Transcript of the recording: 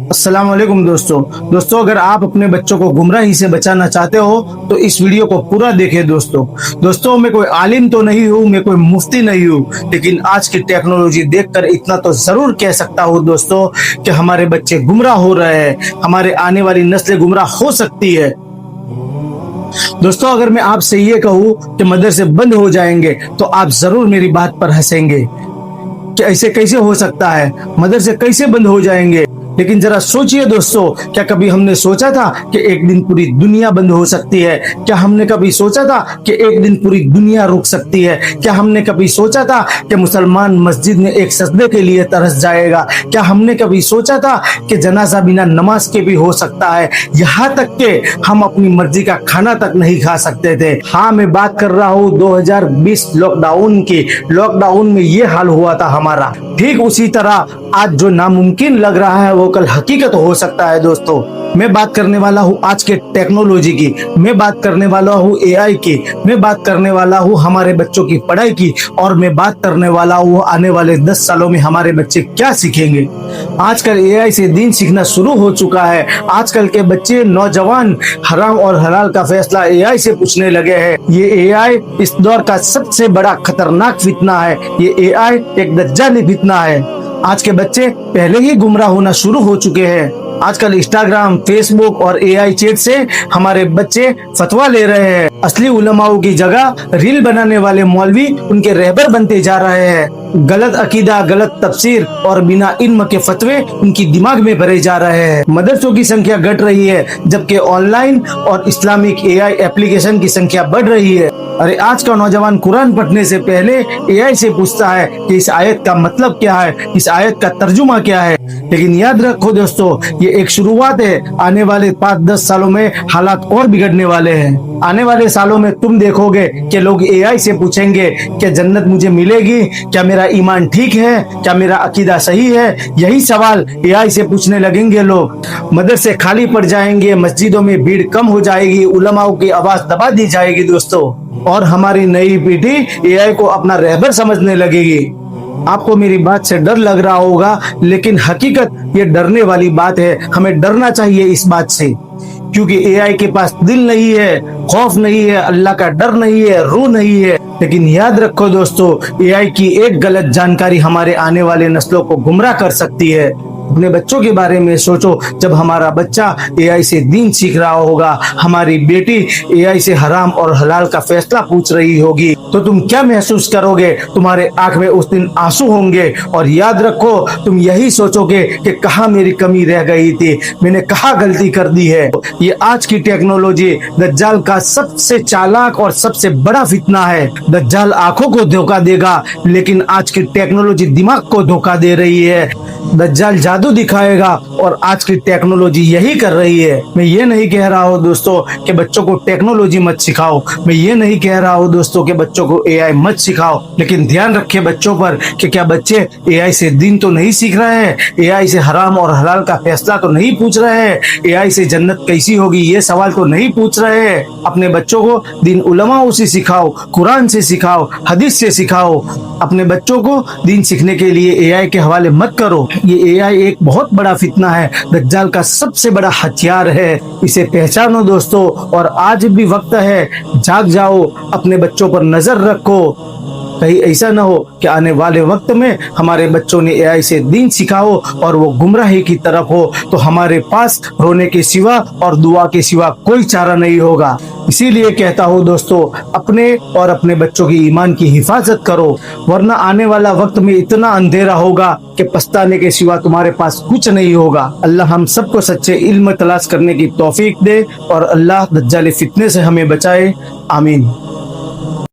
अस्सलाम वालेकुम दोस्तों अगर आप अपने बच्चों को गुमराही से बचाना चाहते हो तो इस वीडियो को पूरा देखें दोस्तों मैं कोई आलिम तो नहीं हूँ, मैं कोई मुफ्ती नहीं हूँ, लेकिन आज की टेक्नोलॉजी देखकर इतना तो जरूर कह सकता हूँ दोस्तों कि हमारे बच्चे गुमराह हो रहे हैं, हमारे आने वाली नस्लें गुमराह हो सकती है। दोस्तों अगर मैं आपसे ये कहूँ कि मदरसे बंद हो जाएंगे तो आप जरूर मेरी बात पर हंसेंगे कि ऐसे कैसे हो सकता है, मदरसे कैसे बंद हो जाएंगे। लेकिन जरा सोचिए दोस्तों, क्या कभी हमने सोचा था कि एक दिन पूरी दुनिया बंद हो सकती है? क्या हमने कभी सोचा था कि एक दिन पूरी दुनिया रुक सकती है? क्या हमने कभी सोचा था कि मुसलमान मस्जिद में एक सजदे के लिए तरस जाएगा? क्या हमने कभी सोचा था कि जनाजा बिना नमाज के भी हो सकता है? यहाँ तक कि हम अपनी मर्जी का खाना तक नहीं खा सकते थे। हाँ, मैं बात कर रहा हूँ 2020 लॉकडाउन की। लॉकडाउन में ये हाल हुआ था हमारा। ठीक उसी तरह आज जो नामुमकिन लग रहा है वो कल हकीकत हो सकता है दोस्तों। मैं बात करने वाला हूँ आज के टेक्नोलॉजी की, मैं बात करने वाला हूँ एआई की, मैं बात करने वाला हूँ हमारे बच्चों की पढ़ाई की, और मैं बात करने वाला हूँ आने वाले 10 सालों में हमारे बच्चे क्या सीखेंगे। आजकल एआई से दीन सीखना शुरू हो चुका है। आजकल के बच्चे नौजवान हराम और हलाल का फैसला एआई से पूछने लगे हैं। ये एआई इस दौर का सबसे बड़ा खतरनाक फितना है। ये एआई एक दज्जाली फितना है। आज के बच्चे पहले ही गुमराह होना शुरू हो चुके हैं। आजकल इंस्टाग्राम, फेसबुक और एआई चैट से हमारे बच्चे फतवा ले रहे हैं। असली उलमाओं की जगह रील बनाने वाले मौलवी उनके रहबर बनते जा रहे हैं। गलत अकीदा, गलत तफसीर और बिना इल्म के फतवे उनकी दिमाग में भरे जा रहे हैं। मदरसों की संख्या घट रही है, जबकि ऑनलाइन और इस्लामिक एआई एप्लीकेशन की संख्या बढ़ रही है। अरे आज का नौजवान कुरान पढ़ने से पहले एआई से पूछता है कि इस आयत का मतलब क्या है, इस आयत का तर्जुमा क्या है। लेकिन याद रखो दोस्तों, ये एक शुरुआत है। आने वाले 5-10 सालों में हालात और बिगड़ने वाले हैं। आने वाले सालों में तुम देखोगे कि लोग एआई से पूछेंगे क्या जन्नत मुझे मिलेगी, क्या मेरा ईमान ठीक है, क्या मेरा अकीदा सही है। यही सवाल एआई से पूछने लगेंगे लोग। मदरसे खाली पड़ जाएंगे, मस्जिदों में भीड़ कम हो जाएगी, उलमाओं की आवाज दबा दी जाएगी दोस्तों, और हमारी नई पीढ़ी एआई को अपना रहबर समझने लगेगी। आपको मेरी बात से डर लग रहा होगा, लेकिन हकीकत ये डरने वाली बात है। हमें डरना चाहिए इस बात से, क्योंकि एआई के पास दिल नहीं है, खौफ नहीं है, अल्लाह का डर नहीं है, रूह नहीं है। लेकिन याद रखो दोस्तों, एआई की एक गलत जानकारी हमारे आने वाले नस्लों को गुमराह कर सकती है। अपने बच्चों के बारे में सोचो। जब हमारा बच्चा एआई से दीन सीख रहा होगा, हमारी बेटी एआई से हराम और हलाल का फैसला पूछ रही होगी, तो तुम क्या महसूस करोगे? तुम्हारे आंख में उस दिन आंसू होंगे। और याद रखो, तुम यही सोचोगे कि कहाँ मेरी कमी रह गई थी, मैंने कहाँ गलती कर दी है। ये आज की टेक्नोलॉजी दज्जाल का सबसे चालाक और सबसे बड़ा फितना है। दज्जाल आंखों को धोखा देगा, लेकिन आज की टेक्नोलॉजी दिमाग को धोखा दे रही है। दज्जाल जादू दिखाएगा और आज की टेक्नोलॉजी यही कर रही है। मैं ये नहीं कह रहा हूँ दोस्तों कि बच्चों को टेक्नोलॉजी मत सिखाओ, मैं ये नहीं कह रहा हूँ दोस्तों कि बच्चों को एआई मत सिखाओ, लेकिन ध्यान रखिए बच्चों पर कि क्या बच्चे एआई से दीन तो नहीं सीख रहे हैं, एआई से हराम और हलाल का फैसला तो नहीं पूछ रहे हैं, एआई से जन्नत कैसी होगी ये सवाल तो नहीं पूछ रहे हैं। अपने बच्चों को दीन उलमाओं से सिखाओ, कुरान से सिखाओ, हदीस से सिखाओ। अपने बच्चों को दीन सीखने के लिए एआई के हवाले मत करो। ये एआई एक बहुत बड़ा फितना है, दज्जाल का सबसे बड़ा हथियार है। इसे पहचानो दोस्तों, और आज भी वक्त है, जाग जाओ, अपने बच्चों पर नजर रखो। कहीं ऐसा न हो कि आने वाले वक्त में हमारे बच्चों ने एआई से दीन सिखाओ और वो गुमराही की तरफ हो, तो हमारे पास रोने के सिवा और दुआ के सिवा कोई चारा नहीं होगा। इसीलिए कहता हूँ दोस्तों, अपने और अपने बच्चों की ईमान की हिफाजत करो, वरना आने वाला वक्त में इतना अंधेरा होगा कि पछताने के सिवा तुम्हारे पास कुछ नहीं होगा। अल्लाह हम सबको सच्चे इल्म तलाश करने की तौफीक दे, और अल्लाह दज्जाल फितने से हमें बचाए। आमीन।